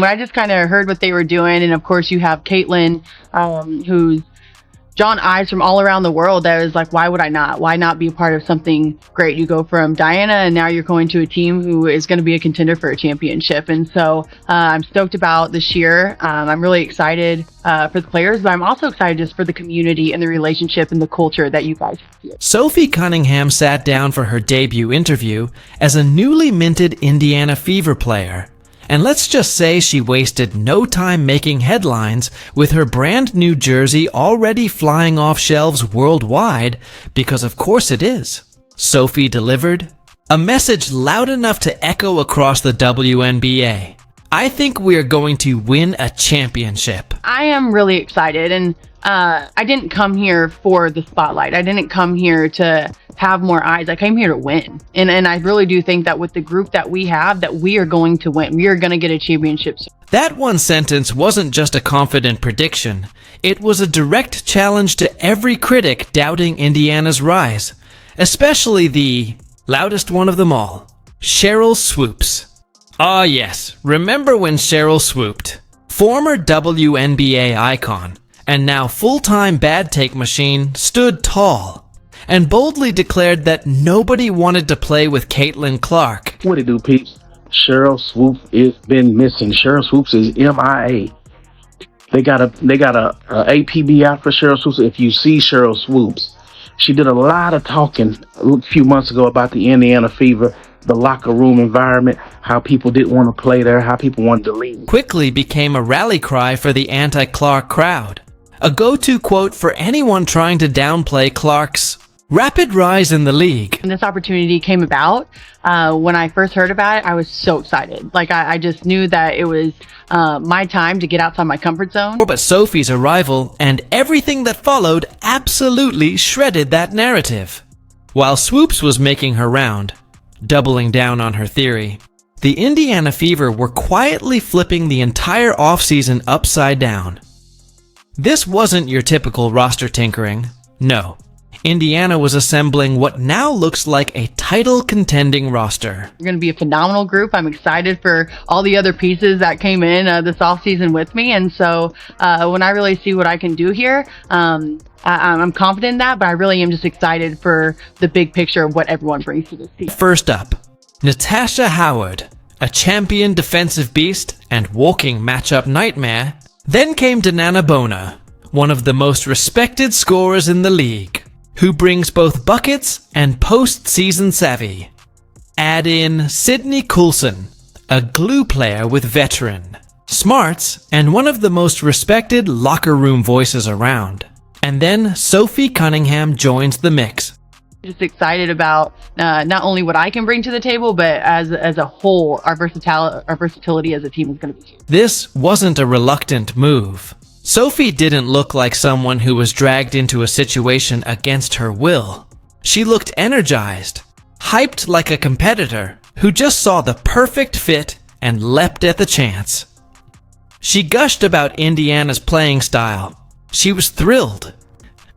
I just kind of heard what they were doing, and of course you have Caitlin, who's drawn eyes from all around the world. That was like, why would I not? Why not be a part of something great? You go from Diana, and now you're going to a team who is going to be a contender for a championship. And so I'm stoked about this year. I'm really excited for the players, but I'm also excited just for the community and the relationship and the culture that you guys have. Sophie Cunningham sat down for her debut interview as a newly minted Indiana Fever player. And let's just say she wasted no time making headlines with her brand new jersey already flying off shelves worldwide, because of course it is. Sophie delivered a message loud enough to echo across the WNBA. I think we're going to win a championship. I am really excited, and I didn't come here for the spotlight. I didn't come here to have more eyes. I came here to win. And I really do think that with the group that we have, that we are going to win. We are going to get a championship. That one sentence wasn't just a confident prediction. It was a direct challenge to every critic doubting Indiana's rise, especially the loudest one of them all, Sheryl Swoopes. Ah yes, remember when Sheryl swooped? Former WNBA icon, and now full-time bad take machine, stood tall and boldly declared that nobody wanted to play with Caitlin Clark. What it do, peeps? Sheryl Swoopes has been missing. Sheryl Swoopes is MIA. They got a APB out for Sheryl Swoopes. If you see Sheryl Swoopes, she did a lot of talking a few months ago about the Indiana Fever, the locker room environment, how people didn't want to play there, how people wanted to leave. Quickly became a rally cry for the anti-Clark crowd. A go-to quote for anyone trying to downplay Clark's rapid rise in the league. When this opportunity came about, when I first heard about it, I was so excited. Like, I just knew that it was my time to get outside my comfort zone. But Sophie's arrival and everything that followed absolutely shredded that narrative. While Swoopes was making her round, doubling down on her theory, the Indiana Fever were quietly flipping the entire offseason upside down. This wasn't your typical roster tinkering. No. Indiana was assembling what now looks like a title-contending roster. We're going to be a phenomenal group. I'm excited for all the other pieces that came in this offseason with me. And so when I really see what I can do here, I'm confident in that, but I really am just excited for the big picture of what everyone brings to this team. First up, Natasha Howard, a champion defensive beast and walking matchup nightmare. Then came Danana Bona, one of the most respected scorers in the league, who brings both buckets and post-season savvy. Add in Sydney Coulson, a glue player with veteran smarts and one of the most respected locker room voices around. And then Sophie Cunningham joins the mix. Just excited about not only what I can bring to the table, but as a whole, our versatility as a team is going to be huge. This wasn't a reluctant move. Sophie didn't look like someone who was dragged into a situation against her will. She looked energized, hyped like a competitor who just saw the perfect fit and leapt at the chance. She gushed about Indiana's playing style. She was thrilled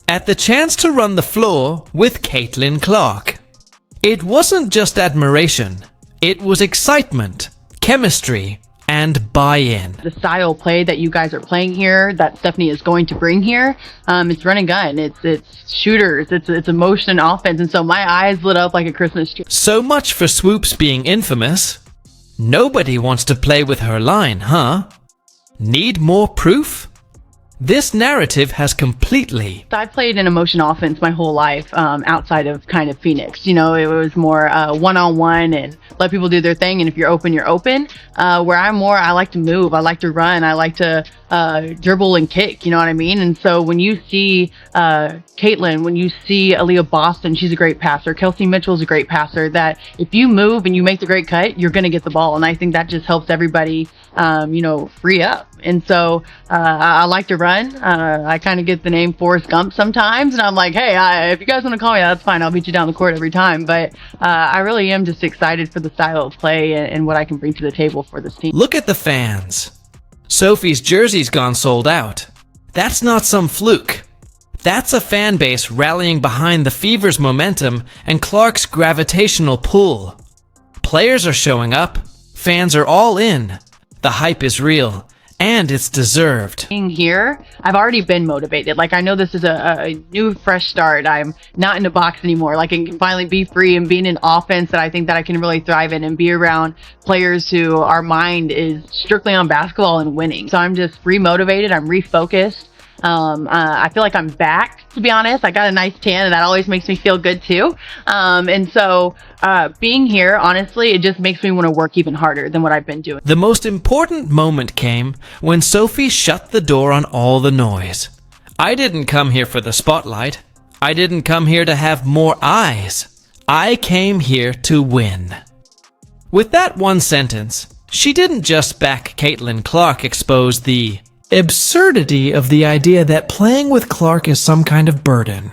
at the chance to run the floor with Caitlin Clark. It wasn't just admiration, it was excitement, chemistry, and buy-in. The style play that you guys are playing here, that Stephanie is going to bring here, it's run and gun, it's shooters, it's emotion and offense, and so my eyes lit up like a Christmas tree. So much for Swoopes being infamous. Nobody wants to play with her line, huh? Need more proof? This narrative has completely... I've played in emotion offense my whole life, outside of kind of Phoenix. You know, it was more one-on-one and let people do their thing, and if you're open, you're open. Where I like to move, I like to run, I like to dribble and kick, you know what I mean? And so when you see Caitlin, when you see Aaliyah Boston, she's a great passer. Kelsey Mitchell's a great passer, that if you move and you make the great cut, you're going to get the ball. And I think that just helps everybody, free up. And so I like to run. I kind of get the name Forrest Gump sometimes, and I'm like, hey, if you guys want to call me, that's fine. I'll beat you down the court every time. But I really am just excited for the style of play and what I can bring to the table for this team. Look at the fans. Sophie's jersey's gone sold out. That's not some fluke. That's a fan base rallying behind the Fever's momentum and Clark's gravitational pull. Players are showing up. Fans are all in. The hype is real, and it's deserved. Being here, I've already been motivated. Like, I know this is a new, fresh start. I'm not in a box anymore. Like, I can finally be free and being an offense that I think that I can really thrive in and be around players who our mind is strictly on basketball and winning. So I'm just re-motivated. I'm refocused. I feel like I'm back, to be honest. I got a nice tan, and that always makes me feel good too. And so being here, honestly, it just makes me want to work even harder than what I've been doing. The most important moment came when Sophie shut the door on all the noise. I didn't come here for the spotlight. I didn't come here to have more eyes. I came here to win. With that one sentence, she didn't just back Caitlin Clark expose the absurdity of the idea that playing with Clark is some kind of burden.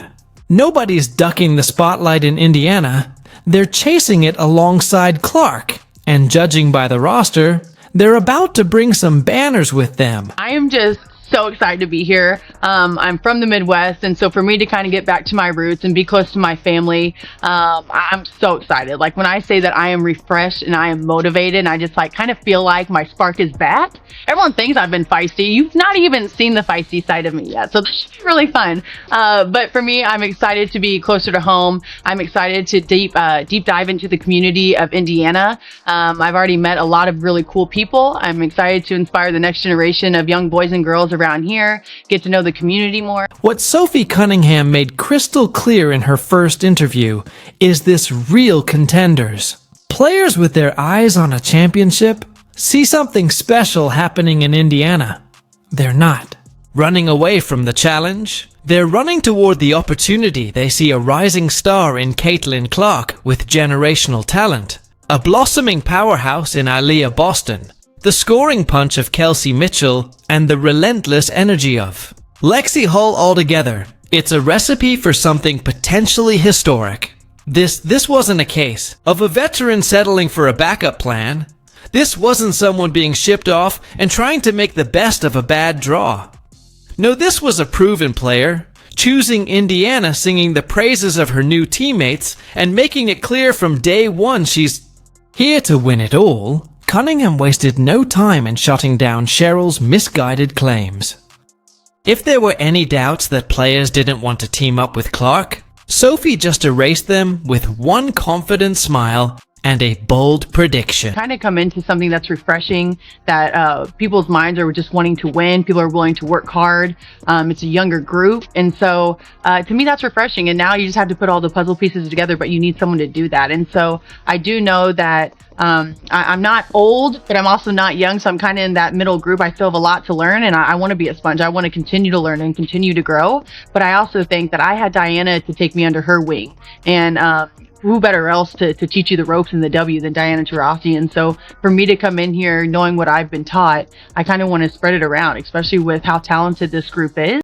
Nobody's ducking the spotlight in Indiana. They're chasing it alongside Clark. And judging by the roster, they're about to bring some banners with them. I am just so excited to be here. I'm from the Midwest, and so for me to kind of get back to my roots and be close to my family, I'm so excited. Like, when I say that I am refreshed and I am motivated, and I just like kind of feel like my spark is back. Everyone thinks I've been feisty. You've not even seen the feisty side of me yet, so this should be really fun. But for me, I'm excited to be closer to home. I'm excited to deep dive into the community of Indiana. I've already met a lot of really cool people. I'm excited to inspire the next generation of young boys and girls around here, get to know the community more. What Sophie Cunningham made crystal clear in her first interview is this real contenders. Players with their eyes on a championship see something special happening in Indiana. They're not running away from the challenge. They're running toward the opportunity. They see a rising star in Caitlin Clark with generational talent, a blossoming powerhouse in Aaliyah Boston, the scoring punch of Kelsey Mitchell, and the relentless energy of Lexi Hull altogether. It's a recipe for something potentially historic. This wasn't a case of a veteran settling for a backup plan. This wasn't someone being shipped off and trying to make the best of a bad draw. No, this was a proven player, choosing Indiana, singing the praises of her new teammates, and making it clear from day one she's here to win it all. Cunningham wasted no time in shutting down Sheryl's misguided claims. If there were any doubts that players didn't want to team up with Clark, Sophie just erased them with one confident smile and a bold prediction. Kind of come into something that's refreshing, that people's minds are just wanting to win. People are willing to work hard. It's a younger group. And so to me, that's refreshing. And now you just have to put all the puzzle pieces together, but you need someone to do that. And so I do know that I'm not old, but I'm also not young. So I'm kind of in that middle group. I still have a lot to learn, and I want to be a sponge. I want to continue to learn and continue to grow. But I also think that I had Diana to take me under her wing. And who better else to teach you the ropes in the W than Diana Taurasi? And so for me to come in here knowing what I've been taught, I kind of want to spread it around, especially with how talented this group is.